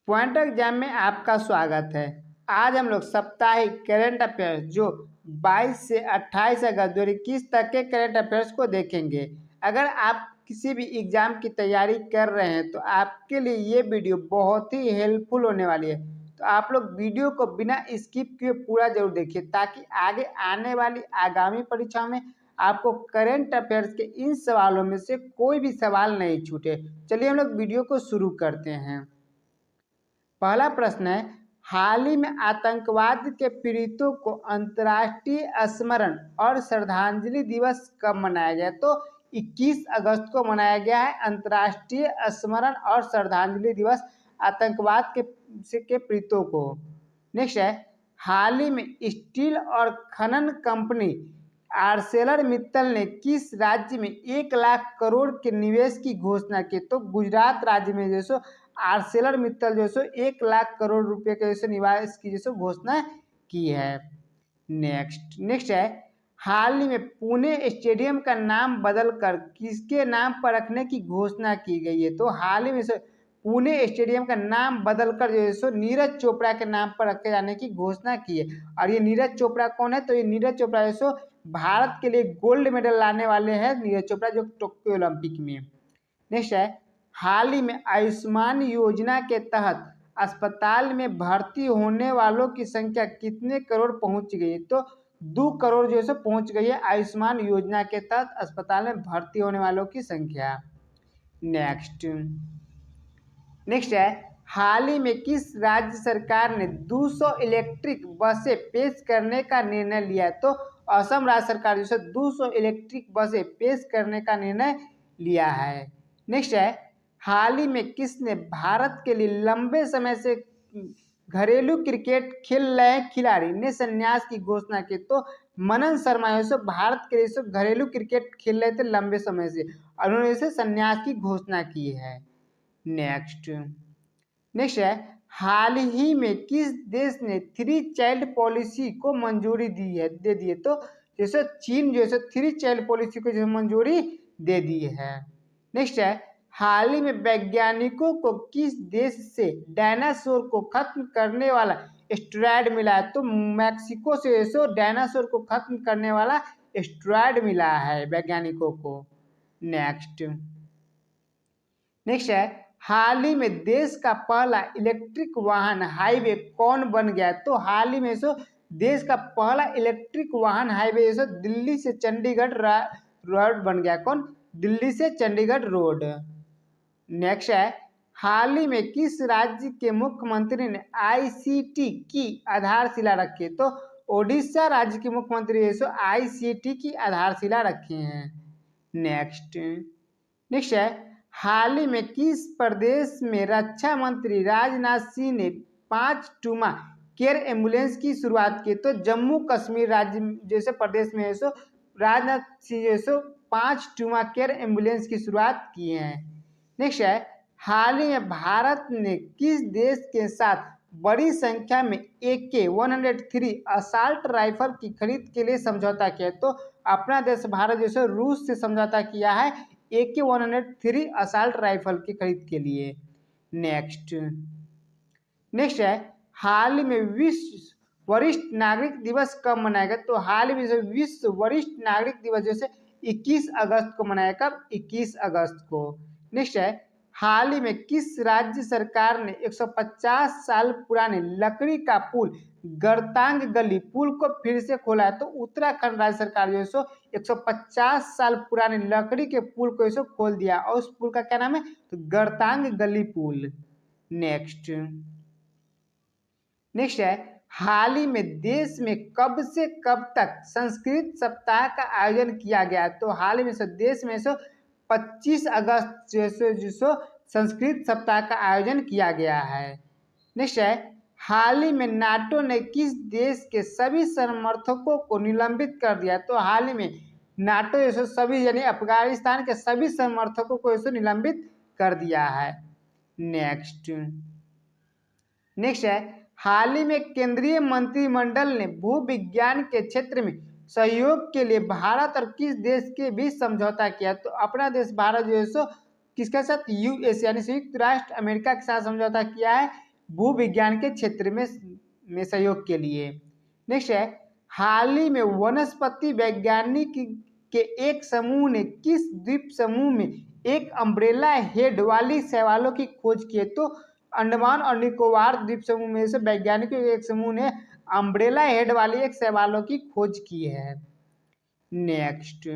Point exam में आपका स्वागत है। आज हम लोग साप्ताहिक करंट अफेयर्स जो 22 से 28 अगस्त 2021 तक के करंट अफेयर्स को देखेंगे। अगर आप किसी भी एग्जाम की तैयारी कर रहे हैं तो आपके लिए ये वीडियो बहुत ही हेल्पफुल होने वाली है। तो आप लोग वीडियो को बिना स्किप किए पूरा जरूर देखिए ताकि आगे आने वाली आगामी परीक्षा में आपको करंट अफेयर्स के इन सवालों में से कोई भी सवाल नहीं छूटे। चलिए हम लोग वीडियो को शुरू करते हैं। पहला प्रश्न है, हाल ही में आतंकवाद के पीड़ितों को अंतर्राष्ट्रीय स्मरण और श्रद्धांजलि दिवस कब मनाया गया? तो 21 अगस्त को मनाया गया है अंतर्राष्ट्रीय स्मरण और श्रद्धांजलि दिवस आतंकवाद के पीड़ितों को। नेक्स्ट है, हाल ही में स्टील और खनन कंपनी आर्सेलर मित्तल ने किस राज्य में 1 लाख करोड़ के निवेश की घोषणा की? तो गुजरात राज्य में जो आर्सेलर मित्तल जो 1 लाख करोड़ रुपए के जैसे निवेश की जैसे घोषणा की है। नेक्स्ट है, हाल ही में पुणे स्टेडियम का नाम बदलकर किसके नाम पर रखने की घोषणा की गई है? तो हाल ही में पुणे स्टेडियम का नाम बदलकर जो है नीरज चोपड़ा के नाम पर रखे जाने की घोषणा की है। और ये नीरज चोपड़ा कौन है? तो ये नीरज चोपड़ा जो भारत के लिए गोल्ड मेडल लाने वाले हैं नीरज चोपड़ा जो टोक्यो ओलंपिक में। नेक्स्ट है, हाल ही में आयुष्मान योजना के तहत अस्पताल में भर्ती होने वालों की संख्या कितने करोड़ पहुंच गई? तो 2 करोड़ जो है पहुंच गई है आयुष्मान योजना के तहत अस्पताल में भर्ती होने वालों की संख्या। नेक्स्ट है, हाल ही में किस राज्य सरकार ने 200 इलेक्ट्रिक बसें पेश करने का निर्णय लिया है? तो असम राज्य सरकार जो 200 इलेक्ट्रिक बसें पेश करने का निर्णय लिया है। नेक्स्ट है, हाल ही में किसने भारत के लिए लंबे समय से घरेलू क्रिकेट खेल रहे खिलाड़ी ने संन्यास की घोषणा की? तो मनन शर्मा जो भारत के लिए घरेलू क्रिकेट खेल रहे थे लंबे समय से और उन्होंने इसे संन्यास की घोषणा की है। नेक्स्ट है, हाल ही में किस देश ने 3 चाइल्ड पॉलिसी को मंजूरी दे दी है? तो जैसे चीन जो है 3 चाइल्ड पॉलिसी को जो मंजूरी दे दी है। नेक्स्ट है, हाल ही में वैज्ञानिकों को किस देश से डायनासोर को खत्म करने वाला एस्टेरॉयड मिला है? तो मैक्सिको से डायनासोर को खत्म करने वाला एस्टेरॉयड मिला है वैज्ञानिकों को। नेक्स्ट है, हाल ही में देश का पहला इलेक्ट्रिक वाहन हाईवे कौन बन गया? तो हाल ही में देश का पहला इलेक्ट्रिक वाहन हाईवे दिल्ली से चंडीगढ़ रोड बन गया। कौन? दिल्ली से चंडीगढ़ रोड। नेक्स्ट है, हाल ही में किस राज्य के मुख्यमंत्री ने आईसीटी की आधारशिला रखी? तो ओडिशा राज्य के मुख्यमंत्री आईसीटी की आधारशिला रखे हैं। नेक्स्ट है, हाल ही में किस प्रदेश में रक्षा मंत्री राजनाथ सिंह ने 5 ट्रूमा केयर एम्बुलेंस की शुरुआत की? तो जम्मू कश्मीर राज्य जैसे प्रदेश में Rajnath Singh 5 trauma care ambulance की शुरुआत की है। नेक्स्ट है, हाल ही में भारत ने किस देश के साथ बड़ी संख्या में AK-103 असाल्ट राइफल की खरीद के लिए समझौता किया? तो अपना देश भारत जैसे रूस से समझौता किया है AK-103 असाल्ट राइफल की खरीद के लिए। नेक्स्ट है, हाल ही में विश्व वरिष्ठ नागरिक दिवस कब मनाया गया? तो हाल ही में विश्व वरिष्ठ नागरिक दिवस जैसे 21 अगस्त को मनाया। कब? 21 अगस्त को। नेक्स्ट है, हाल ही में किस राज्य सरकार ने 150 साल पुराने लकड़ी का पुल गरतांग गली पुल को फिर से खोला है? तो उत्तराखंड राज्य सरकार जो 150 साल पुराने लकड़ी के पुल को खोल दिया और उस पुल का क्या नाम है? तो गरतांग गली पुल। नेक्स्ट है, हाल ही में देश में कब से कब तक संस्कृत सप्ताह का आयोजन किया गया? तो हाल ही में देश में 25 अगस्त जो संस्कृत सप्ताह का आयोजन किया गया है। नेक्स्ट है, हाल ही में नाटो ने किस देश के सभी समर्थकों को निलंबित कर दिया? तो हाल ही में नाटो सभी यानी अफगानिस्तान के सभी समर्थकों को निलंबित कर दिया है। नेक्स्ट है, हाल ही में केंद्रीय मंत्रिमंडल ने भूविज्ञान के क्षेत्र में सहयोग के लिए भारत और किस देश के बीच समझौता किया? तो अपना देश भारत जो है किसके साथ? यूएस यानी संयुक्त राष्ट्र अमेरिका के साथ समझौता किया है भूविज्ञान के क्षेत्र में सहयोग के लिए। नेक्स्ट है, हाल ही में वनस्पति वैज्ञानिक के एक समूह ने किस द्वीप समूह में एक अम्ब्रेला हेड वाली शैवालों की खोज की है? तो अंडमान और निकोबार द्वीप समूह में से वैज्ञानिकों के एक समूह ने अम्ब्रेला हेड वाली एक शैवालों की खोज की है। नेक्स्ट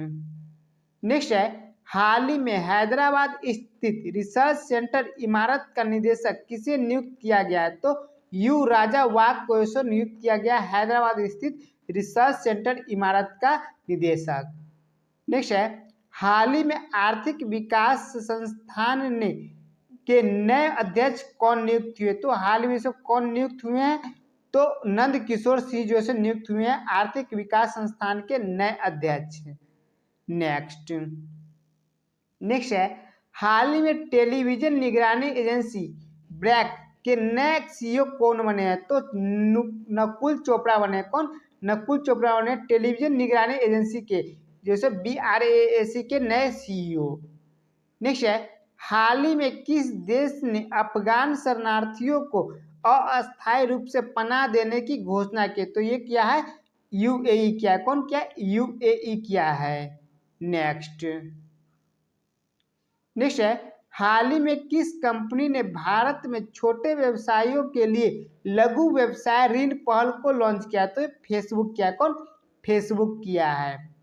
है, हाल ही में हैदराबाद स्थित रिसर्च सेंटर इमारत का निदेशक किसे नियुक्त किया गया है? तो यू राजा वाघ को नियुक्त किया गया हैदराबाद स्थित रिसर्च सेंटर इमारत का निदेशक। नेक्स्ट है, हाल ही में आर्थिक विकास संस्थान ने के नए अध्यक्ष कौन नियुक्त हुए? तो हाल ही में से कौन नियुक्त हुए हैं? तो नंद किशोर सिंह जो है नियुक्त हुए हैं आर्थिक विकास संस्थान के नए अध्यक्ष। नेक्स्ट है, हाल ही में टेलीविजन निगरानी एजेंसी ब्रैक के नए सीईओ कौन बने हैं? तो नकुल चोपड़ा बने। कौन? नकुल चोपड़ा बने टेलीविजन निगरानी एजेंसी के जैसे BRAAC के नए सीईओ। नेक्स्ट है, हाल ही में किस देश ने अफगान शरणार्थियों को अस्थायी रूप से पनाह देने की घोषणा की? तो ये क्या है? UAE किया। कौन क्या? UAE किया है। नेक्स्ट है, हाल ही में किस कंपनी ने भारत में छोटे व्यवसायियों के लिए लघु व्यवसाय ऋण पहल को लॉन्च किया? तो फेसबुक किया। कौन? फेसबुक किया है।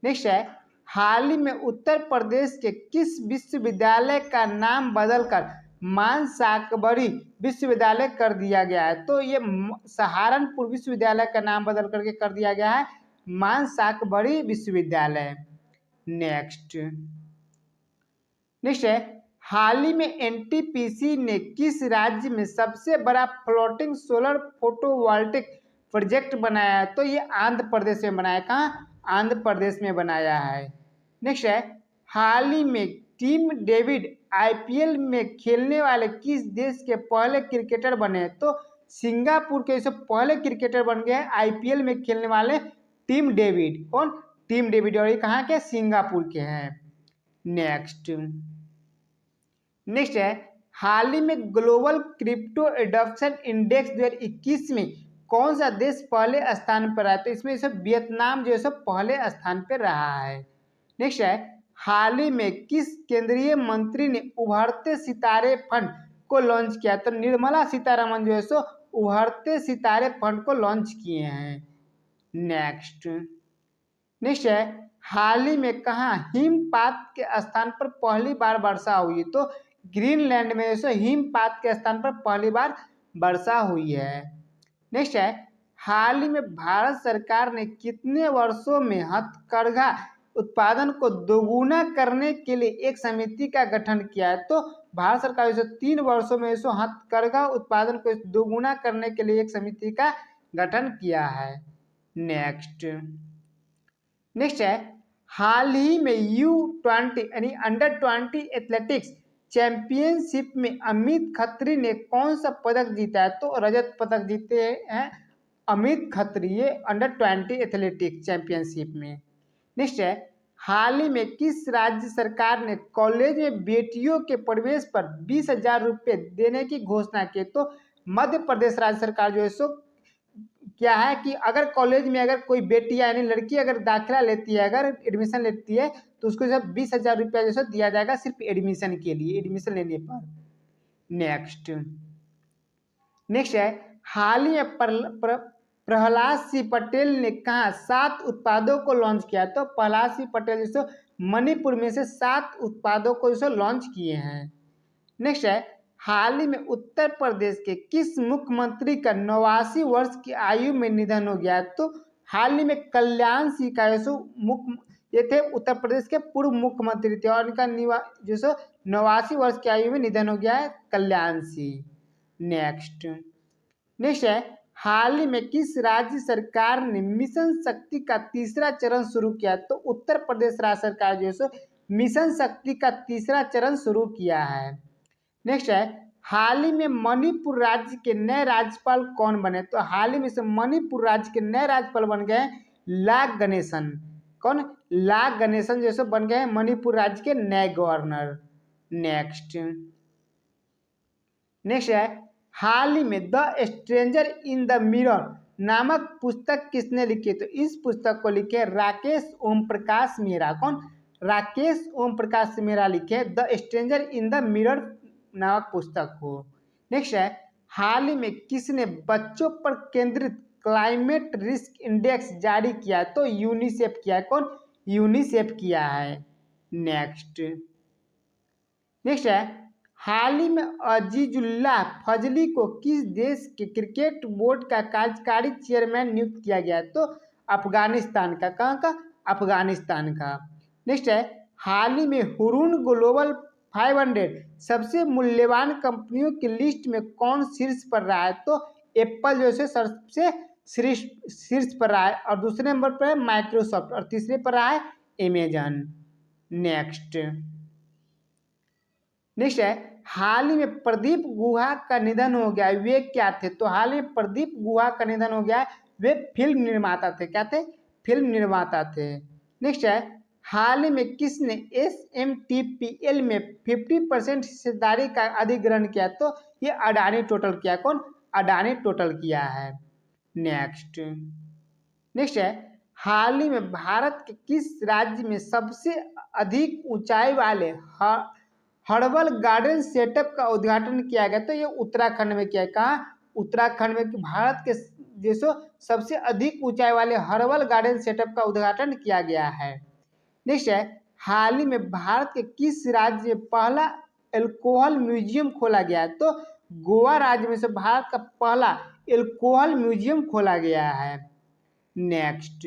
नेक्स्ट है, हाल ही में उत्तर प्रदेश के किस विश्वविद्यालय का नाम बदलकर मान साकबरी विश्वविद्यालय कर दिया गया है? तो ये सहारनपुर विश्वविद्यालय का नाम बदल करके कर दिया गया है मान साकबरी विश्वविद्यालय। नेक्स्ट है, हाल ही में NTPC ने किस राज्य में सबसे बड़ा फ्लोटिंग सोलर फोटोवोल्टिक प्रोजेक्ट बनाया है? तो ये आंध्र प्रदेश में बनाया। कहाँ? आंध्र प्रदेश में बनाया है। नेक्स्ट है, हाल ही में टीम डेविड IPL में खेलने वाले किस देश के पहले क्रिकेटर बने? तो सिंगापुर के सब पहले क्रिकेटर बन गए हैं IPL में खेलने वाले टीम डेविड। कौन? Team David. और ये कहाँ के? सिंगापुर के हैं। नेक्स्ट है, हाल ही में ग्लोबल क्रिप्टो एडॉप्शन इंडेक्स 2021 में कौन सा देश पहले स्थान पर रहा है? तो इसमें सब वियतनाम जो है सब पहले स्थान पर रहा है। नेक्स्ट है, हाल ही में किस केंद्रीय मंत्री ने उभरते सितारे फंड को लॉन्च किया? तो निर्मला सीतारमण जो है सो उभरते सितारे फंड को लॉन्च किए हैं। नेक्स्ट है, हाल ही में कहाँ हिमपात के स्थान पर पहली बार वर्षा हुई? तो ग्रीनलैंड में जैसे हिमपात के स्थान पर पहली बार वर्षा हुई है। नेक्स्ट है, हाल ही में भारत सरकार ने कितने वर्षों में हथकरघा उत्पादन को दोगुना करने के लिए एक समिति का गठन किया है? तो भारत सरकार जैसे 3 वर्षों में जैसे हथकरघा उत्पादन को दोगुना करने के लिए एक समिति का गठन किया है। नेक्स्ट है, हाल ही में U20 यानी अंडर 20 एथलेटिक्स चैंपियनशिप में अमित खत्री ने कौन सा पदक जीता है? तो रजत पदक जीते हैं अमित खत्री ये अंडर 20 एथलेटिक्स चैंपियनशिप में। नेक्स्ट है, हाल ही में किस राज्य सरकार ने कॉलेज में बेटियों के प्रवेश पर 20,000 रुपये देने की घोषणा की? तो मध्य प्रदेश राज्य सरकार जो है सो क्या है कि अगर कॉलेज में अगर कोई बेटी यानी लड़की अगर दाखिला लेती है, अगर एडमिशन लेती है तो उसको जब 20,000 रुपया जैसे दिया जाएगा सिर्फ एडमिशन के लिए, एडमिशन लेने पर। नेक्स्ट है, हाल ही में प्रहलाद सिंह पटेल ने कहा 7 उत्पादों को लॉन्च किया? तो प्रहलाद सिंह पटेल जैसे मणिपुर में से 7 उत्पादों को जैसे लॉन्च किए हैं। नेक्स्ट है, हाल ही में उत्तर प्रदेश के किस मुख्यमंत्री का 89 वर्ष की आयु में निधन हो गया? तो हाल ही में कल्याण सिंह का ये थे उत्तर प्रदेश के पूर्व मुख्यमंत्री थे और इनका जो 89 वर्ष की आयु में निधन हो गया है कल्याण सिंह। नेक्स्ट है, हाल ही में किस राज्य सरकार ने मिशन शक्ति का तीसरा चरण शुरू किया? तो उत्तर प्रदेश राज्य सरकार जो है मिशन शक्ति का तीसरा चरण शुरू किया है। नेक्स्ट है, हाल ही में मणिपुर राज्य के नए राज्यपाल कौन बने? तो हाल ही में से मणिपुर राज्य के नए राज्यपाल बन गए ला गणेशन। कौन? ला गणेशन जैसे बन गए मणिपुर राज्य के नए गवर्नर। नेक्स्ट है, हाल ही में the stranger in the mirror नामक पुस्तक किसने लिखी? तो इस पुस्तक को लिखे राकेश ओम प्रकाश मेहरा। कौन? राकेश ओम प्रकाश मेहरा लिखे the stranger in the mirror नामक पुस्तक को। नेक्स्ट है, हाल ही में किसने बच्चों पर केंद्रित क्लाइमेट रिस्क इंडेक्स जारी किया? तो यूनिसेफ किया है। कौन? यूनिसेफ किया है। नेक्स्ट है, हाल ही में अजीजुल्लाह फजली को किस देश के क्रिकेट बोर्ड का कार्यकारी चेयरमैन नियुक्त किया गया? तो अफगानिस्तान का। कहाँ का? अफगानिस्तान का। नेक्स्ट है, हाल ही में हुरून ग्लोबल 500 सबसे मूल्यवान कंपनियों की लिस्ट में कौन शीर्ष पर रहा है? तो एप्पल जो है सबसे शीर्ष पर रहा है, और दूसरे नंबर पर है माइक्रोसॉफ्ट, और तीसरे पर रहा है अमेजन। नेक्स्ट है, हाल ही में प्रदीप गुहा का निधन हो गया, वे क्या थे? तो हाल ही में प्रदीप गुहा का निधन हो गया, वे फिल्म निर्माता थे। क्या थे? फिल्म निर्माता थे। नेक्स्ट है, हाल ही में किसने SMTPL में 50% हिस्सेदारी का अधिग्रहण किया? तो ये अडानी टोटल किया। कौन? अडानी टोटल किया है। नेक्स्ट है, हाल ही में भारत के किस राज्य में सबसे अधिक ऊंचाई वाले हर्बल गार्डन सेटअप का उद्घाटन किया गया? तो ये उत्तराखंड में किया है। कहाँ? उत्तराखंड में। भारत के जैसो सबसे अधिक ऊंचाई वाले हर्बल गार्डन सेटअप का उद्घाटन किया गया है। नेक्स्ट है, हाल ही में भारत के किस राज्य में पहला एल्कोहल म्यूजियम खोला गया है? तो गोवा राज्य में से भारत का पहला एल्कोहल म्यूजियम खोला गया है। नेक्स्ट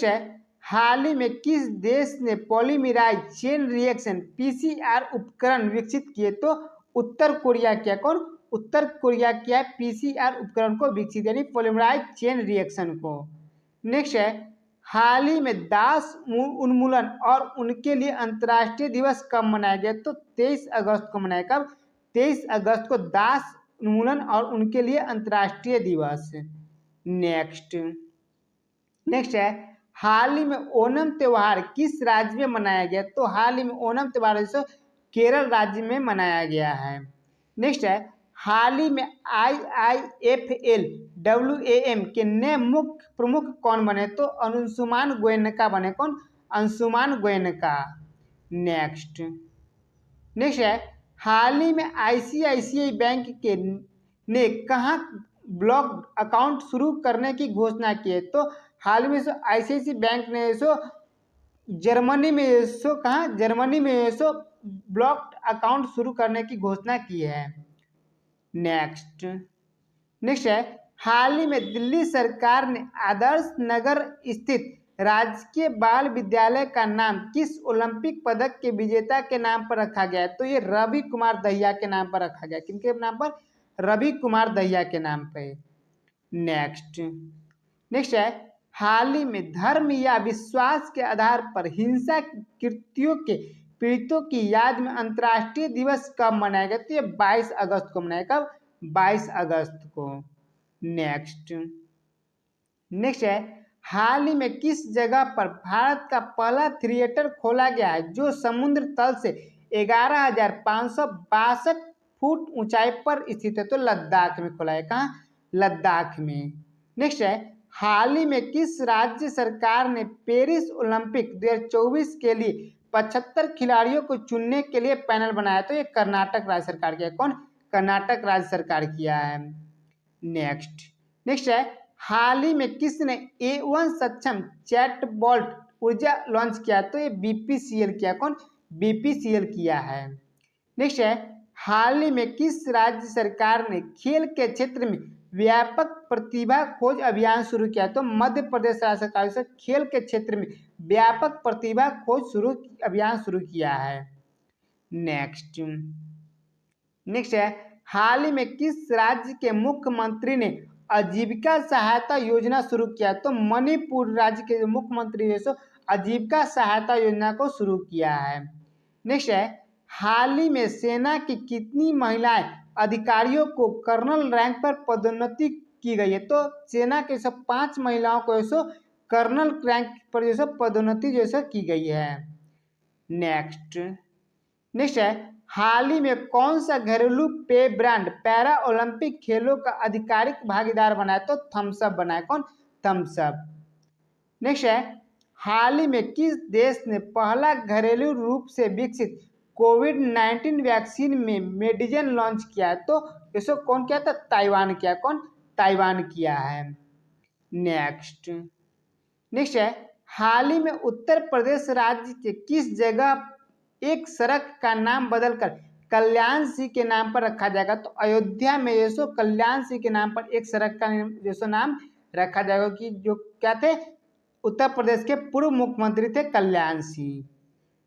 है, हाल ही में किस देश ने पॉलीमराइज चेन रिएक्शन PCR उपकरण विकसित किए? तो उत्तर कोरिया किया। कौन? उत्तर कोरिया किया PCR उपकरण को विकसित, यानी पॉलीमराइज चेन रिएक्शन को। नेक्स्ट है, हाल ही में दास उन्मूलन और उनके लिए अंतर्राष्ट्रीय दिवस कब मनाया गया? तो 23 अगस्त को मनाया। कब? 23 अगस्त को दास उन्मूलन और उनके लिए अंतर्राष्ट्रीय दिवस। नेक्स्ट है, हाल ही में ओणम त्योहार किस राज्य में मनाया गया? तो हाल ही में ओणम त्योहार केरल राज्य में मनाया गया है। नेक्स्ट है, हाल ही में IIFL WAM के नए मुख्य प्रमुख कौन बने? तो अंशुमान गोयनका बने। कौन? अंशुमान गोयनका। नेक्स्ट है, हाल ही में ICICI बैंक के ने कहाँ ब्लॉक अकाउंट शुरू करने की घोषणा की है? तो हाल में ICICI बैंक ने जर्मनी में कहाँ? जर्मनी में ब्लॉक अकाउंट शुरू करने की घोषणा की है। नेक्स्ट है, हाल ही में दिल्ली सरकार ने आदर्श नगर स्थित राजकीय बाल विद्यालय का नाम किस ओलंपिक पदक के विजेता के नाम पर रखा गया है? तो ये रवि कुमार दहिया के नाम पर रखा गया। किनके नाम पर? रवि कुमार दहिया के नाम पे। नेक्स्ट है, हाल ही में धर्म या विश्वास के आधार पर हिंसा कृत्यों के पीड़ितों की याद में अंतर्राष्ट्रीय दिवस कब मनाया गया? तो ये 22 अगस्त को मनाया। कब? 22 अगस्त को। नेक्स्ट है, हाल ही में किस जगह पर भारत का पहला थिएटर खोला गया है जो समुद्र तल से 11,562 फुट ऊंचाई पर स्थित है? तो लद्दाख में खोला है। कहाँ? लद्दाख में। नेक्स्ट है, हाल ही में किस राज्य सरकार ने पेरिस ओलंपिक 2024 के लिए 75 खिलाड़ियों को चुनने के लिए पैनल बनाया? तो ये कर्नाटक राज्य सरकार किया। कौन? कर्नाटक राज्य सरकार किया है। नेक्स्ट है, हाल ही में किसने A1 सक्षम चैटबॉट ऊर्जा लॉन्च किया? तो ये BPCL किया। कौन? BPCL किया है। नेक्स्ट है, हाल ही में किस राज्य सरकार ने खेल के क्षेत्र में व्यापक प्रतिभा खोज अभियान शुरू किया? तो मध्य प्रदेश राज्य सरकार से खेल के क्षेत्र में व्यापक प्रतिभा खोज अभियान शुरू किया है। नेक्स्ट है, हाल ही में किस राज्य के मुख्यमंत्री ने आजीविका सहायता योजना शुरू किया? तो मणिपुर राज्य के मुख्यमंत्री आजीविका सहायता योजना को शुरू किया है। नेक्स्ट है, हाल ही में सेना की कितनी महिलाएं अधिकारियों को कर्नल रैंक पर पदोन्नति की गई है? तो सेना के 5 महिलाओं को कर्नल रैंक पर पदोन्नति की गई है। नेक्स्ट है, हाल ही में कौन सा घरेलू पेय ब्रांड पैरा ओलंपिक खेलों का आधिकारिक भागीदार बना है? तो थम्स अप बना है। कौन? Thums up. नेक्स्ट है, हाल ही में किस देश ने पहला घरेलू रूप से विकसित कोविड-19 वैक्सीन में मेडिजन लॉन्च किया है? तो इसको कौन किया था? ताइवान किया। कौन? ताइवान किया है। नेक्स्ट नेक्स्ट है, हाल ही में उत्तर प्रदेश राज्य के किस जगह एक सड़क का नाम बदलकर कल्याण सिंह के नाम पर रखा जाएगा? तो अयोध्या में ये सो कल्याण सिंह के नाम पर एक सड़क का जो सो नाम रखा जाएगा, कि जो क्या थे? उत्तर प्रदेश के पूर्व मुख्यमंत्री थे कल्याण सिंह।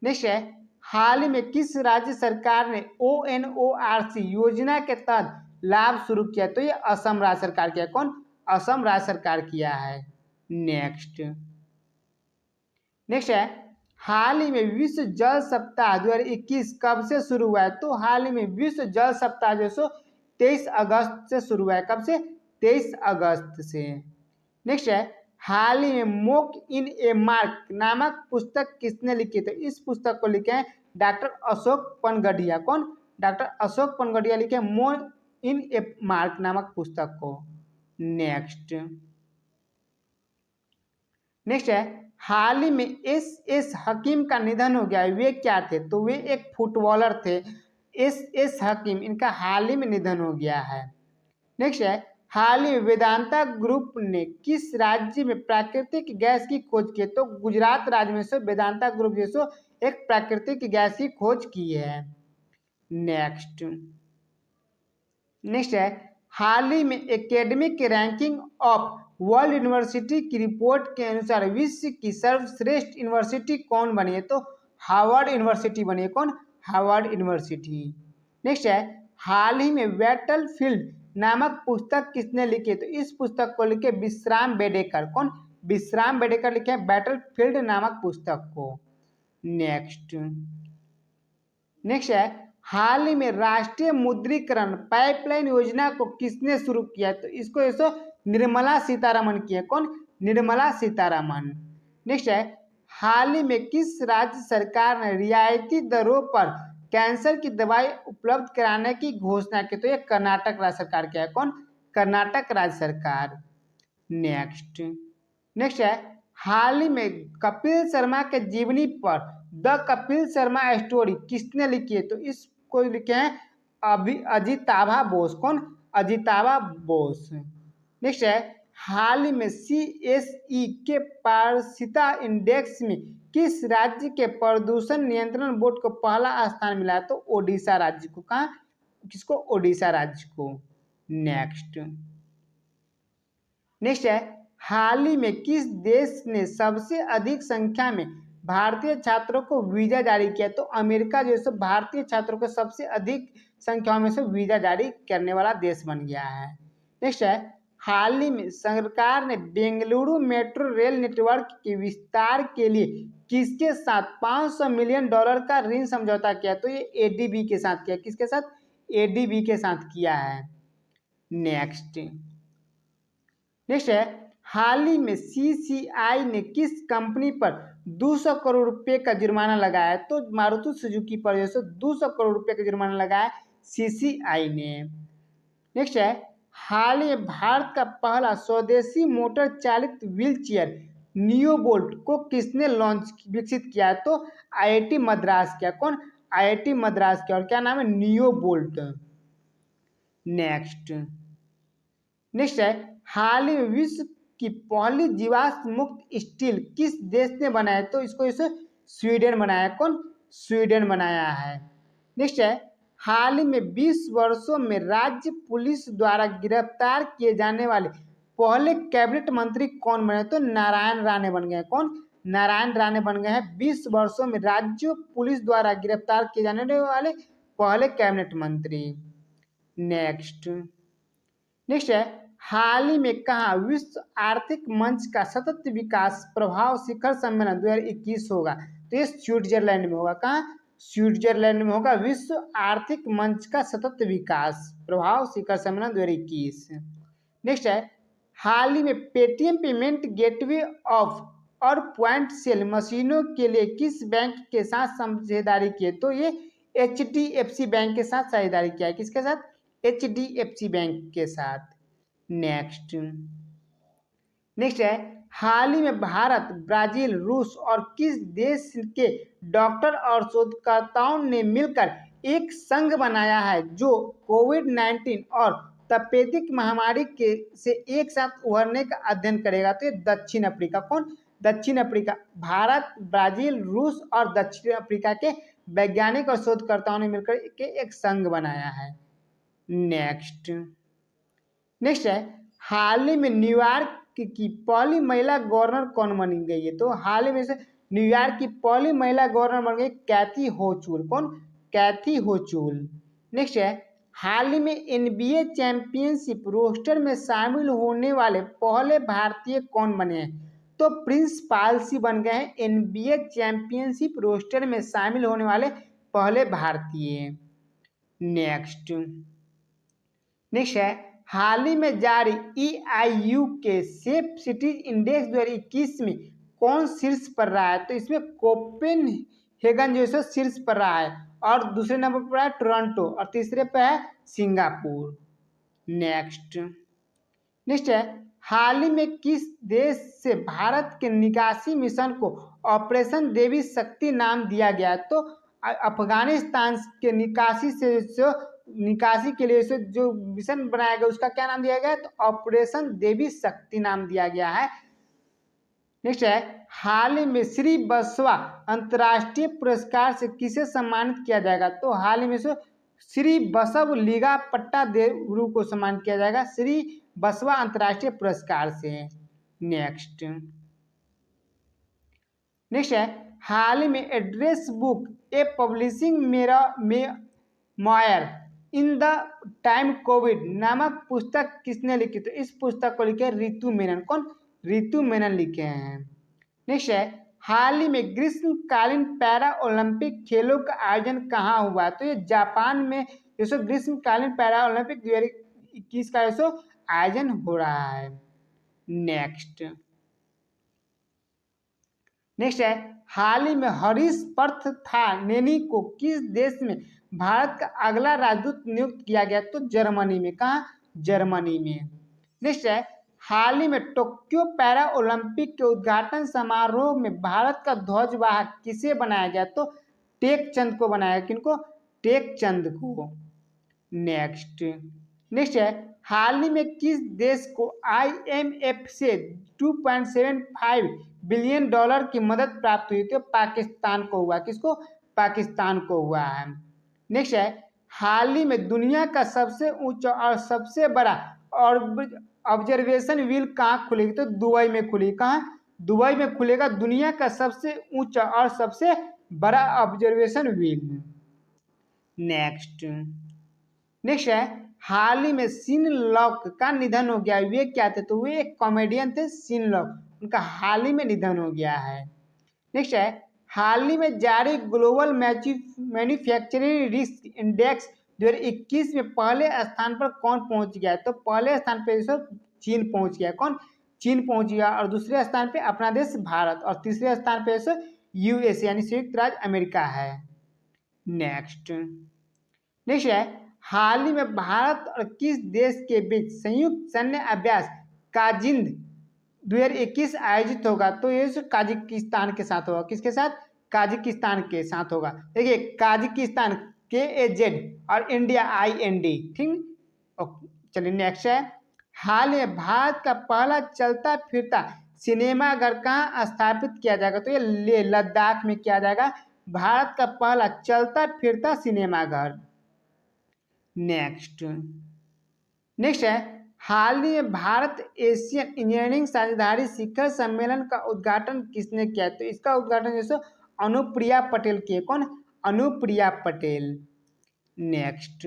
नेक्स्ट है, हाल ही में किस राज्य सरकार ने ONORC योजना के तहत लाभ शुरू किया? तो ये असम राज्य सरकार किया। कौन? असम राज्य सरकार किया है। नेक्स्ट नेक्स्ट है, हाल ही में विश्व जल सप्ताह 2021 कब से शुरू हुआ है? तो हाल ही में विश्व जल सप्ताह जो सो 23 अगस्त से शुरू हुआ है। कब से? 23 अगस्त से। नेक्स्ट है, हाल ही में मोक इन ए मार्क नामक पुस्तक किसने लिखी? तो इस पुस्तक को लिखे हैं डॉक्टर अशोक पनगढ़िया। कौन? डॉक्टर अशोक पनगढ़िया लिखे मोक इन ए मार्क नामक पुस्तक को। नेक्स्ट नेक्स्ट है, हाल ही में एस हकीम का निधन हो गया है। वे क्या थे? तो वे एक फुटबॉलर थे। एस हकीम, इनका हाल ही में निधन हो गया है। नेक्स्ट है, हाल ही में वेदांता ग्रुप ने किस राज्य में प्राकृतिक गैस की खोज की? तो गुजरात राज्य में से वेदांता ग्रुप जैसो एक प्राकृतिक गैस की खोज की है। नेक्स्ट नेक्स्ट है, हाल ही में academic ranking of world university की रिपोर्ट के अनुसार विश्व की सर्वश्रेष्ठ यूनिवर्सिटी कौन बनी है? तो हार्वर्ड यूनिवर्सिटी बनी है। कौन? Harvard university. नेक्स्ट है, हाल ही में बैटलफील्ड नामक पुस्तक किसने लिखी? तो इस पुस्तक को लिखे विश्राम बेडेकर। कौन? विश्राम बेडेकर लिखे बैटलफील्ड नामक पुस्तक को। नेक्स्ट नेक्स्ट है, हाल ही में राष्ट्रीय मुद्रीकरण पाइपलाइन योजना को किसने शुरू किया? तो इसको ऐसो निर्मला सीतारमन की है। कौन? निर्मला सीतारमन। नेक्स्ट है, हाल ही में किस राज्य सरकार ने रियायती दरों पर कैंसर की दवाई उपलब्ध कराने की घोषणा की? तो ये कर्नाटक राज्य सरकार की है। कौन? कर्नाटक राज्य सरकार। नेक्स्ट नेक्स्ट है, हाल ही में कपिल शर्मा के जीवनी पर द कपिल शर्मा स्टोरी किसने लिखी है? तो इसको लिखे हैं अजिताभा बोस। कौन? अजिताभा बोस। नेक्स्ट है, हाल ही में CSE के पारदर्शिता इंडेक्स में किस राज्य के प्रदूषण नियंत्रण बोर्ड को पहला स्थान मिला? तो ओडिशा राज्य को। कहाँ? किसको? ओडिशा राज्य को। नेक्स्ट नेक्स्ट है, हाल ही में किस देश ने सबसे अधिक संख्या में भारतीय छात्रों को वीजा जारी किया? तो अमेरिका जो है भारतीय छात्रों को सबसे अधिक संख्या में से वीजा जारी करने वाला देश बन गया है। नेक्स्ट है, हाल ही में सरकार ने बेंगलुरु मेट्रो रेल नेटवर्क के विस्तार के लिए किसके साथ $500 मिलियन का ऋण समझौता किया? तो ये ADB के साथ किया। किसके साथ? ADB के साथ किया है। नेक्स्ट नेक्स्ट है, हाल ही में CCI ने किस कंपनी पर 200 करोड़ रुपए का जुर्माना लगाया? तो मारुति सुजुकी पर जो 200 करोड़ रुपए का जुर्माना लगाया CCI ने। नेक्स्ट है, हाल ही में भारत का पहला स्वदेशी मोटर चालित व्हील चेयर नियोबोल्ट को किसने विकसित किया? तो IIT मद्रास किया। कौन? IIT मद्रास किया। और क्या नाम है? नियोबोल्ट। नेक्स्ट नेक्स्ट है, हाल ही में विश्व की पहली जीवाश्म मुक्त स्टील किस देश ने बनाया? तो इसको इसे स्वीडन बनाया। कौन? स्वीडन बनाया है। नेक्स्ट है, हाल ही में 20 वर्षों में राज्य पुलिस द्वारा गिरफ्तार किए जाने वाले पहले कैबिनेट मंत्री कौन बने? तो नारायण राणे बन गए। कौन? नारायण राणे बन गए हैं 20 वर्षों में राज्य पुलिस द्वारा गिरफ्तार किए जाने वाले पहले कैबिनेट मंत्री। नेक्स्ट नेक्स्ट है, हाल ही में कहा विश्व आर्थिक मंच का सतत विकास प्रभाव शिखर सम्मेलन 2021 होगा? तो ये स्विट्जरलैंड में होगा। कहाँ? स्विट्जरलैंड में होगा विश्व आर्थिक मंच का सतत विकास प्रभाव शिखर सम्मेलन 2021। नेक्स्ट है, हाल ही में पेटीएम पेमेंट गेटवे ऑफ और पॉइंट सेल मशीनों के लिए किस बैंक के साथ साझेदारी की है? तो ये HDFC बैंक के साथ साझेदारी किया है। किसके साथ? HDFC बैंक के साथ। नेक्स्ट है, हाल ही में भारत, ब्राजील, रूस और किस देश के डॉक्टर और शोधकर्ताओं ने मिलकर एक संघ बनाया है जो कोविड-19 और तपेदिक महामारी के से एक साथ उभरने का अध्ययन करेगा? तो ये दक्षिण अफ्रीका। कौन? दक्षिण अफ्रीका। भारत, ब्राजील, रूस और दक्षिण अफ्रीका के वैज्ञानिक और शोधकर्ताओं ने मिलकर एक संघ बनाया है। नेक्स्ट है, हाल ही में न्यूयॉर्क की पहली महिला गवर्नर कौन बनी गई है? तो हाल ही में से न्यूयॉर्क की पहली महिला गवर्नर बन गई कैथी होचुल। कौन? कैथी होचुल। नेक्स्ट है, हाल ही में NBA चैंपियनशिप रोस्टर में शामिल होने वाले पहले भारतीय कौन बने हैं? तो प्रिंस पाल सिंह बन गए हैं NBA चैंपियनशिप रोस्टर में शामिल होने वाले पहले भारतीय। नेक्स्ट है, हाल ही में जारी EIU के सेफ सिटीज इंडेक्स 2021 में कौन शीर्ष पर रहा है? तो इसमें कोपेनहेगन जो है शीर्ष पर रहा है और दूसरे नंबर पर है टोरंटो और तीसरे पर है सिंगापुर। नेक्स्ट है, हाल ही में किस देश से भारत के निकासी मिशन को ऑपरेशन देवी शक्ति नाम दिया गया? तो अफगानिस्तान के निकासी के लिए जो मिशन बनाया गया उसका क्या नाम दिया गया? तो ऑपरेशन देवी शक्ति नाम दिया गया है। नेक्स्ट है, हाल ही में श्री बसवा अंतर्राष्ट्रीय पुरस्कार से किसे सम्मानित किया जाएगा? तो हाल ही में श्री बसव लीगा पट्टा देवरू को सम्मानित किया जाएगा श्री बसवा अंतर्राष्ट्रीय पुरस्कार से। नेक्स्ट है, हाल ही में address book A publishing memoir in the time Covid नामक पुस्तक किसने लिखी? तो इस पुस्तक को लिखे रितु मेनन। कौन? रितु मेनन लिखे हैं। नेक्स्ट है, हाल ही में ग्रीष्मकालीन पैरा ओलंपिक खेलों का आयोजन कहाँ हुआ? तो ये जापान में ग्रीष्मकालीन पैरा ओलंपिक 2021 का आयोजन हो रहा है। नेक्स्ट है, हाल ही में हरीश पार्थानेनी को किस देश में भारत का अगला राजदूत नियुक्त किया गया? तो जर्मनी में। कहाँ? जर्मनी में। नेक्स्ट है, हाल ही में टोक्यो पैरा ओलंपिक के उद्घाटन समारोह में भारत का ध्वजवाहक किसे बनाया गया? तो टेक चंद को बनाया। किनको? टेक चंद को। नेक्स्ट है, हाल ही में किस देश को IMF से $2.75 बिलियन की मदद प्राप्त हुई? तो पाकिस्तान को हुआ। किसको? पाकिस्तान को हुआ है। नेक्स्ट है, हाल ही में दुनिया का सबसे ऊंचा और सबसे बड़ा ऑब्जर्वेशन व्हील कहाँ खुलेगी? तो दुबई में खुली। कहाँ? दुबई में खुलेगा दुनिया का सबसे ऊंचा और सबसे बड़ा ऑब्जर्वेशन व्हील। नेक्स्ट है, हाल ही में सीन लॉक का निधन हो गया। वे क्या थे? तो वे एक कॉमेडियन थे सीन लॉक, उनका हाल ही में निधन हो गया है। नेक्स्ट है, हाल ही में जारी ग्लोबल मैन्युफैक्चरिंग रिस्क इंडेक्स 2021 में पहले स्थान पर कौन पहुंच गया? तो पहले स्थान पर चीन पहुंच गया। कौन? चीन पहुंच गया। और दूसरे स्थान पे अपना देश भारत और तीसरे स्थान पे USA यानी संयुक्त राज्य अमेरिका है। नेक्स्ट है, हाल ही में भारत और किस देश के बीच संयुक्त सैन्य अभ्यास काजिंद 2021 आयोजित होगा? तो ये काजिकिस्तान के साथ होगा। किसके साथ? काजिकिस्तान के साथ होगा। देखिए, काजिकिस्तान KAZ और इंडिया IND। ठीक। चलिए नेक्स्ट है, हाल में भारत का पहला चलता फिरता सिनेमाघर कहाँ स्थापित किया जाएगा? तो ये लेह लद्दाख में किया जाएगा भारत का पहला चलता फिरता सिनेमाघर। नेक्स्ट है, हाल ही में भारत एशियन इंजीनियरिंग साझेदारी शिखर सम्मेलन का उद्घाटन किसने किया? तो इसका उद्घाटन जैसे अनुप्रिया पटेल किए। कौन? अनुप्रिया पटेल। नेक्स्ट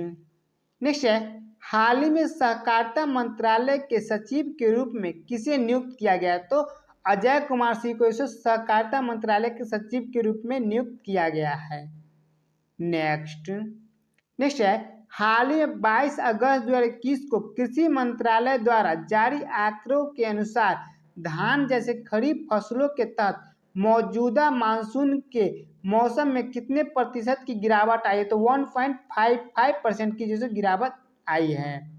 है, हाल ही में सहकारिता मंत्रालय के सचिव के रूप में किसे नियुक्त किया गया? तो अजय कुमार सिंह को सहकारिता मंत्रालय के सचिव के रूप में नियुक्त किया गया है। नेक्स्ट है, हाल ही में 22 अगस्त 2021 को कृषि मंत्रालय द्वारा जारी आंकड़ों के अनुसार धान जैसे खरीफ फसलों के तहत मौजूदा मानसून के मौसम में कितने प्रतिशत की गिरावट आई है? तो 1.55% की जैसे गिरावट आई है।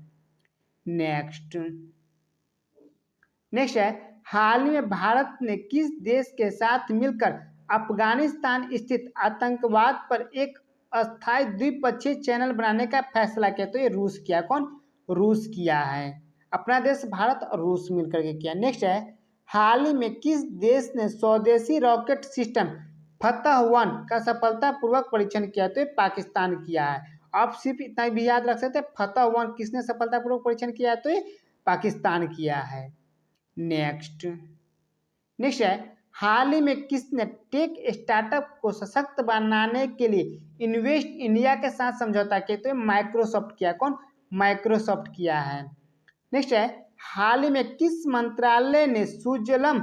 नेक्स्ट नेक्स्ट है, हाल ही में भारत ने किस देश के साथ मिलकर अफगानिस्तान स्थित आतंकवाद पर एक अस्थायी द्विपक्षीय चैनल बनाने का फैसला किया? तो ये रूस किया। कौन? रूस किया है। अपना देश भारत और रूस मिलकर के किया। नेक्स्ट है, हाल ही में किस देश ने स्वदेशी रॉकेट सिस्टम फतह-1 का सफलतापूर्वक परीक्षण किया? तो ये पाकिस्तान किया है। आप सिर्फ इतना भी याद रख सकते हैं, फतह-1 किसने सफलतापूर्वक परीक्षण किया? तो ये पाकिस्तान किया है। नेक्स्ट नेक्स्ट है, हाल ही में किसने टेक स्टार्टअप को सशक्त बनाने के लिए इन्वेस्ट इंडिया के साथ समझौता किया? तो माइक्रोसॉफ्ट किया। कौन? माइक्रोसॉफ्ट किया है। नेक्स्ट है, हाल ही में किस मंत्रालय ने सुजलम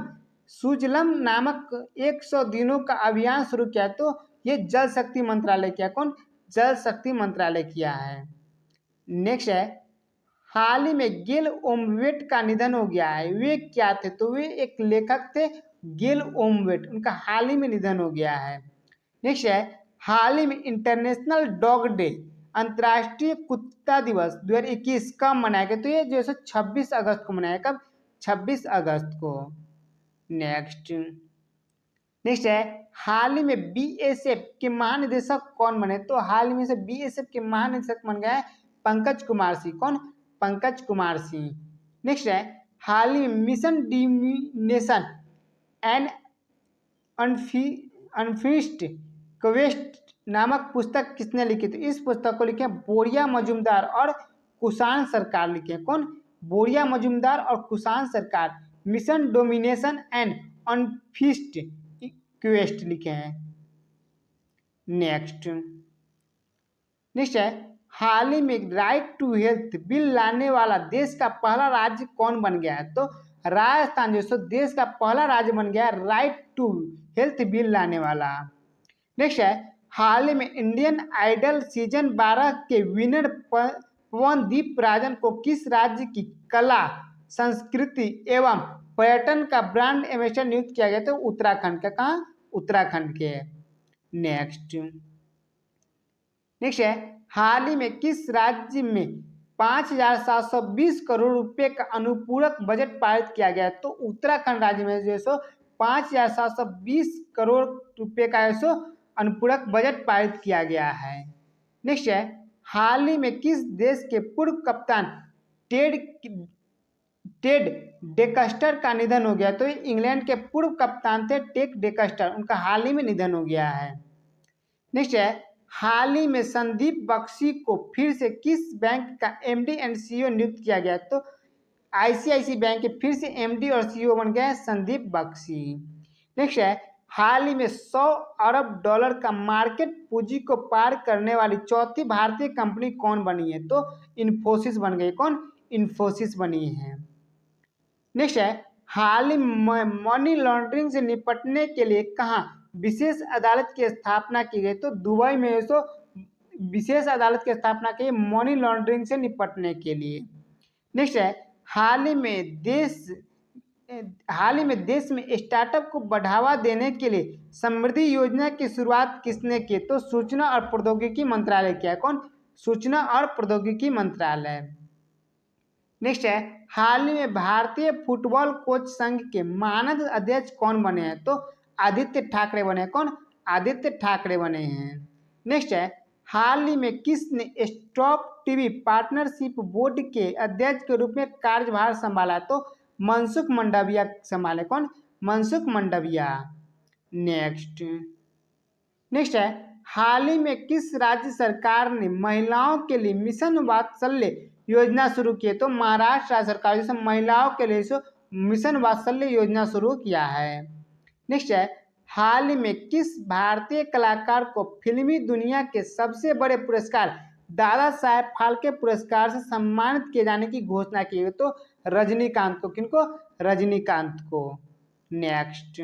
सुजलम नामक 100 दिनों का अभियान शुरू किया? तो ये जल शक्ति मंत्रालय किया। कौन? जल शक्ति मंत्रालय किया है। नेक्स्ट है, हाल ही में गेल ओमवेट का निधन हो गया है। वे क्या थे? तो वे एक लेखक थे, गेल ओमवेट, उनका हाल ही में निधन हो गया है। नेक्स्ट है, हाल ही में इंटरनेशनल डॉग डे, अंतर्राष्ट्रीय कुत्ता दिवस 2021 कब मनाया गया? तो ये जो है 26 अगस्त को मनाया। कब? 26 अगस्त को। नेक्स्ट नेक्स्ट है, हाल ही में बीएसएफ के महानिदेशक कौन बने? तो हाल ही में से बीएसएफ के महानिदेशक बन गया है पंकज कुमार सिंह। कौन? पंकज कुमार सिंह। नेक्स्ट है, हाल ही में मिशन डिमिनेशन एंड अनफिनिश्ड क्वेस्ट नामक पुस्तक किसने लिखी? तो इस पुस्तक को लिखे बोरिया मजुमदार और कुशान सरकार लिखे। कौन? बोरिया मजुमदार और कुशान सरकार mission domination and unfinished quest लिखे हैं। नेक्स्ट है, हाल ही में राइट टू हेल्थ बिल लाने वाला देश का पहला राज्य कौन बन गया है? तो राजस्थान जो देश का पहला राज्य बन गया है राइट टू हेल्थ बिल लाने वाला। नेक्स्ट है, हाल ही में इंडियन आइडल सीजन 12 के विनर पवनदीप राजन को किस राज्य की कला, संस्कृति एवं पर्यटन का ब्रांड एम्बेसडर नियुक्त किया गया? तो उत्तराखंड का। कहाँ? उत्तराखंड के। नेक्स्ट है, हाल ही में किस राज्य में 5,720 करोड़ रुपए का अनुपूरक बजट पारित किया गया? तो उत्तराखंड राज्य में जो है 5,720 करोड़ रुपए का अनुपूरक बजट पारित किया गया है। नेक्स्ट है, हाल ही में किस देश के पूर्व कप्तान टेड डेकस्टर का निधन हो गया? तो इंग्लैंड के पूर्व कप्तान थे टेड डेकस्टर, उनका हाल ही में निधन हो गया है। नेक्स्ट है, हाल ही में संदीप बख्शी को फिर से किस बैंक का एमडी एंड सीईओ नियुक्त किया गया? तो आईसीआईसी बैंक के फिर से एमडी और सीईओ बन गए संदीप बख्शी। नेक्स्ट है, हाल ही में 100 अरब डॉलर का मार्केट पूंजी को पार करने वाली चौथी भारतीय कंपनी कौन बनी है? तो इन्फोसिस बन गई। कौन? इन्फोसिस बनी है। नेक्स्ट है, हाल ही में मनी लॉन्ड्रिंग से निपटने के लिए कहाँ विशेष अदालत की स्थापना की गई? तो दुबई में विशेष अदालत की स्थापना की मनी लॉन्ड्रिंग से निपटने के लिए। नेक्स्ट है, हाल ही में देश में स्टार्टअप को बढ़ावा देने के लिए समृद्धि योजना की शुरुआत किसने की? तो सूचना और प्रौद्योगिकी मंत्रालय किया। कौन? सूचना और प्रौद्योगिकी मंत्रालय। नेक्स्ट है, हाल ही में भारतीय फुटबॉल कोच संघ के मानद अध्यक्ष कौन बने हैं? तो आदित्य ठाकरे बने हैं। कौन? आदित्य ठाकरे बने हैं। नेक्स्ट है, हाल ही में किसने स्टॉप टीवी पार्टनरशिप बोर्ड के अध्यक्ष के रूप में कार्यभार संभाला? तो मनसुख मंडाविया संभाले। कौन? मनसुख मंडाविया। नेक्स्ट है, हाल ही में किस राज्य सरकार ने महिलाओं के लिए मिशन वात्सल्य योजना शुरू की है? तो महाराष्ट्र राज्य सरकार जैसे महिलाओं के लिए मिशन वात्सल्य योजना शुरू किया है। नेक्स्ट है, हाल ही में किस भारतीय कलाकार को फिल्मी दुनिया के सबसे बड़े पुरस्कार दादा साहेब फाल्के पुरस्कार से सम्मानित किए जाने की घोषणा की गई? तो रजनीकांत को। किनको? रजनीकांत को। नेक्स्ट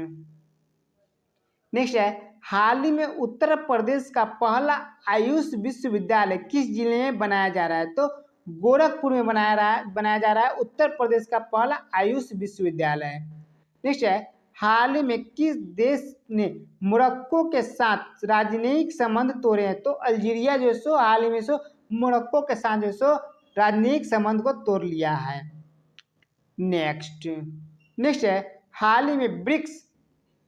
है, हाल ही में उत्तर प्रदेश का पहला आयुष विश्वविद्यालय किस जिले में बनाया जा रहा है? तो गोरखपुर में बनाया जा रहा है उत्तर प्रदेश का पहला आयुष विश्वविद्यालय। नेक्स्ट है, हाल ही में किस देश ने मोरक्को के साथ राजनयिक संबंध तोड़े हैं? तो अल्जीरिया जो सो हाल ही में सो मोरक्को के साथ जो सो राजनयिक संबंध को तोड़ लिया है। नेक्स्ट नेक्स्ट है, हाल ही में ब्रिक्स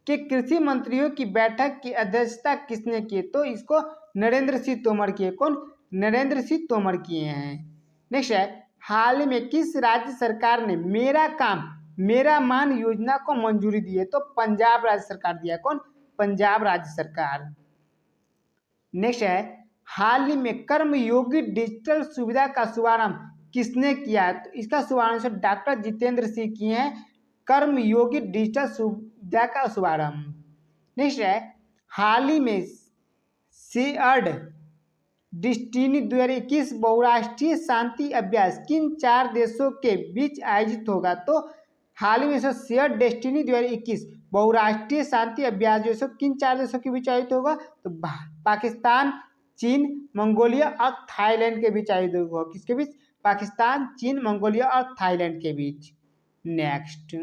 के कृषि मंत्रियों की बैठक की अध्यक्षता किसने की? तो इसको नरेंद्र सिंह तोमर किए। कौन? नरेंद्र सिंह तोमर किए हैं। नेक्स्ट है, हाल ही में किस राज्य सरकार ने मेरा काम मेरा मान योजना को मंजूरी दी है? तो पंजाब राज्य सरकार दिया। कौन? पंजाब राज्य सरकार। नेक्स्ट है, हाल ही में कर्मयोगी डिजिटल सुविधा का शुभारंभ किसने किया है? तो इसका शुभारंभ डॉक्टर जितेंद्र सिंह किए हैं, कर्मयोगी डिजिटल सुविधा का शुभारंभ। नेक्स्ट है, हाल ही में शेयर्ड डेस्टिनी 2021 बहुराष्ट्रीय शांति अभ्यास किन 4 देशों के बीच आयोजित होगा? तो हाल ही में शेयर्ड डेस्टिनी 2021 बहुराष्ट्रीय शांति अभ्यास जो है किन 4 देशों के बीच आयोजित होगा? तो पाकिस्तान, चीन, मंगोलिया और थाईलैंड के बीच आयोजित होगा। किसके बीच? पाकिस्तान, चीन, मंगोलिया और थाईलैंड के बीच। नेक्स्ट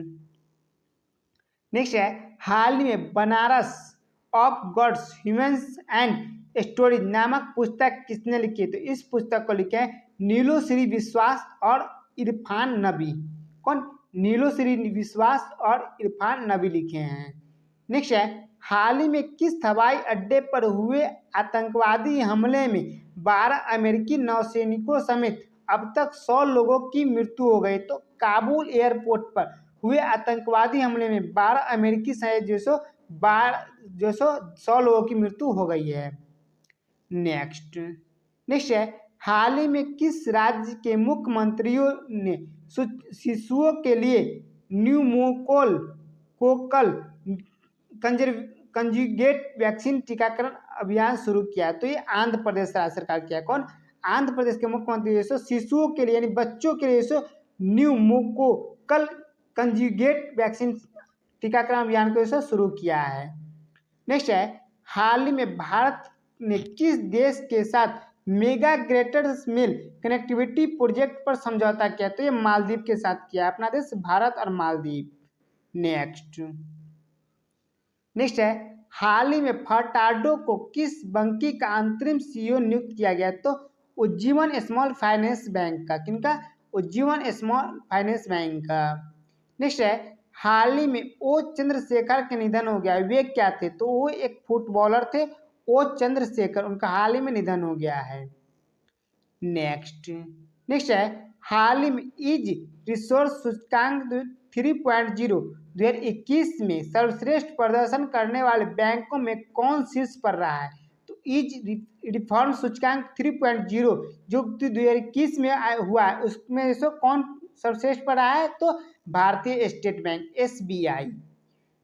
है, हाल ही में Banaras of gods humans and stories नामक पुस्तक किसने लिखी है? तो इस पुस्तक को लिखे हैं नीलोश्री विश्वास और इरफान नबी। कौन? नीलोश्री विश्वास और इरफान नबी लिखे हैं। नेक्स्ट है, हाल ही में किस हवाई अड्डे पर हुए आतंकवादी हमले में 12 अमेरिकी नौसैनिकों समेत अब तक 100 लोगों की मृत्यु हो गई? तो काबुल एयरपोर्ट पर हुए आतंकवादी हमले में 12 अमेरिकी सहित जो सौ 100 लोगों की मृत्यु हो गई है। नेक्स्ट है, हाल ही में किस राज्य के मुख्यमंत्रियों ने शिशुओं के लिए न्यूमोकोल कोकल कंजुगेट वैक्सीन टीकाकरण अभियान शुरू किया? तो ये आंध्र प्रदेश राज्य सरकार किया। कौन? आंध्र प्रदेश के मुख्यमंत्री जो शिशुओं के लिए यानी बच्चों के लिए न्यूमोकोकल कंजुगेट वैक्सीन टीकाकरण अभियान को शुरू किया है। नेक्स्ट है, हाल ही में भारत ने किस देश के साथ mega greater Male connectivity project पर समझौता किया? तो ये मालदीव के साथ किया अपना देश, भारत और मालदीव। नेक्स्ट है, हाल ही में फर्टाडो को किस बंकी का अंतरिम सीईओ नियुक्त किया गया? तो उज्जीवन स्मॉल फाइनेंस बैंक का। किनका? उज्जीवन स्मॉल फाइनेंस बैंक का। नेक्स्ट है, हाल ही में ओ चंद्रशेखर के निधन हो गया। वे क्या थे? तो वो एक फुटबॉलर थे, ओ चंद्रशेखर, उनका हाल ही में निधन हो गया है। नेक्स्ट है, हाल ही में इज रिसोर्स सूचकांक 3.0 2021 में सर्वश्रेष्ठ प्रदर्शन करने वाले बैंकों में कौन शीर्ष पर रहा है? तो इज रिफॉर्म सूचकांक 3.0 जो 2021 में हुआ है उसमें से कौन सर्वश्रेष्ठ पर रहा है? तो भारतीय स्टेट बैंक SBI।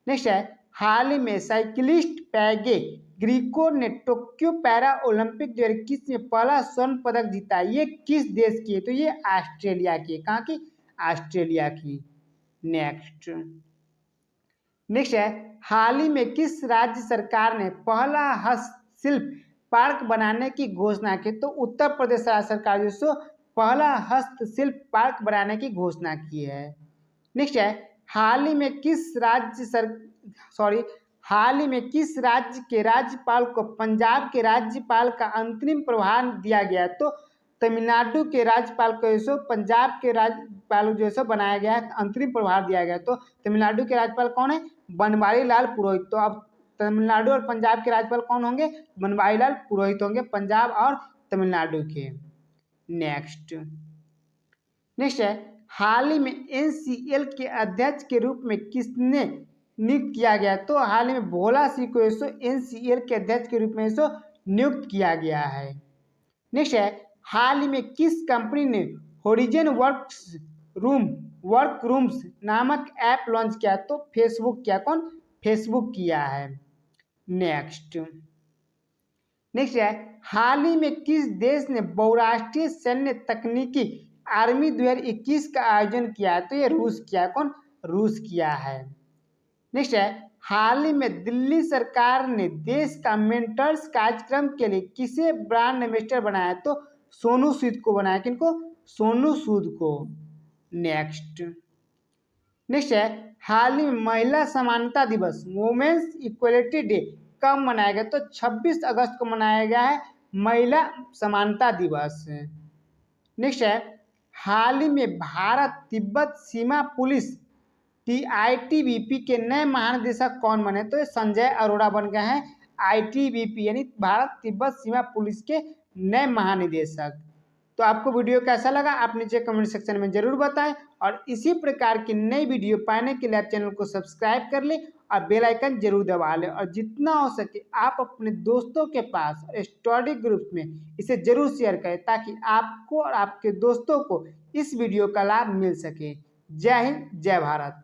नेक्स्ट है, हाल ही में साइकिलिस्ट पैगे ग्रीको ने टोक्यो पैरा ओलंपिक 2021 में पहला स्वर्ण पदक जीता। ये किस देश की है? तो ये ऑस्ट्रेलिया की है। कहाँ की? ऑस्ट्रेलिया की। नेक्स्ट है, हाल ही में किस राज्य सरकार ने पहला हस्तशिल्प पार्क बनाने की घोषणा की? तो उत्तर प्रदेश राज्य सरकार जो पहला हस्तशिल्प पार्क बनाने की घोषणा की है। नेक्स्ट है, हाल ही में किस राज्य के राज्यपाल को पंजाब के राज्यपाल का अंतरिम प्रभार दिया गया? तो तमिलनाडु के राज्यपाल को पंजाब के राज्यपाल जो बनाया गया है, अंतरिम प्रभार दिया गया। तो तमिलनाडु के राज्यपाल कौन है? बनवारी लाल पुरोहित। तो अब तमिलनाडु और पंजाब के राज्यपाल कौन होंगे? बनवारी लाल पुरोहित होंगे, पंजाब और तमिलनाडु के। नेक्स्ट है, हाल ही में NCL के अध्यक्ष के रूप में किसने नियुक्त किया गया? तो हाल ही में भोला सिंह को NCL के अध्यक्ष के रूप में नियुक्त किया गया है। नेक्स्ट है, हाल ही में किस कंपनी ने होरिजन वर्क रूम्स नामक ऐप लॉन्च किया? तो फेसबुक किया। कौन? फेसबुक किया है। नेक्स्ट है, हाल ही में किस देश ने बहुराष्ट्रीय सैन्य तकनीकी आर्मी 2021 का आयोजन किया है? तो ये रूस किया। कौन? रूस किया है। नेक्स्ट है, हाल ही में दिल्ली सरकार ने देश का मेंटर्स कार्यक्रम के लिए किसे ब्रांड एम्बेसडर बनाया? तो सोनू सूद को बनाया। किनको? सोनू सूद को। नेक्स्ट नेक्स्ट है हाल ही में महिला समानता दिवस वुमेन्स इक्वलिटी डे कब मनाया गया? तो 26 अगस्त को मनाया गया है महिला समानता दिवस। नेक्स्ट है हाल ही में भारत तिब्बत सीमा पुलिस आईटीबीपी के नए महानिदेशक कौन बने? तो ये संजय अरोड़ा बन गए हैं आईटीबीपी यानी भारत तिब्बत सीमा पुलिस के नए महानिदेशक। तो आपको वीडियो कैसा लगा आप नीचे कमेंट सेक्शन में जरूर बताएं और इसी प्रकार की नई वीडियो पाने के लिए आप चैनल को सब्सक्राइब कर लें और बेल आइकन जरूर दबा लें और जितना हो सके आप अपने दोस्तों के पास स्टडी ग्रुप में इसे जरूर शेयर करें ताकि आपको और आपके दोस्तों को इस वीडियो का लाभ मिल सके। जय हिंद जय भारत।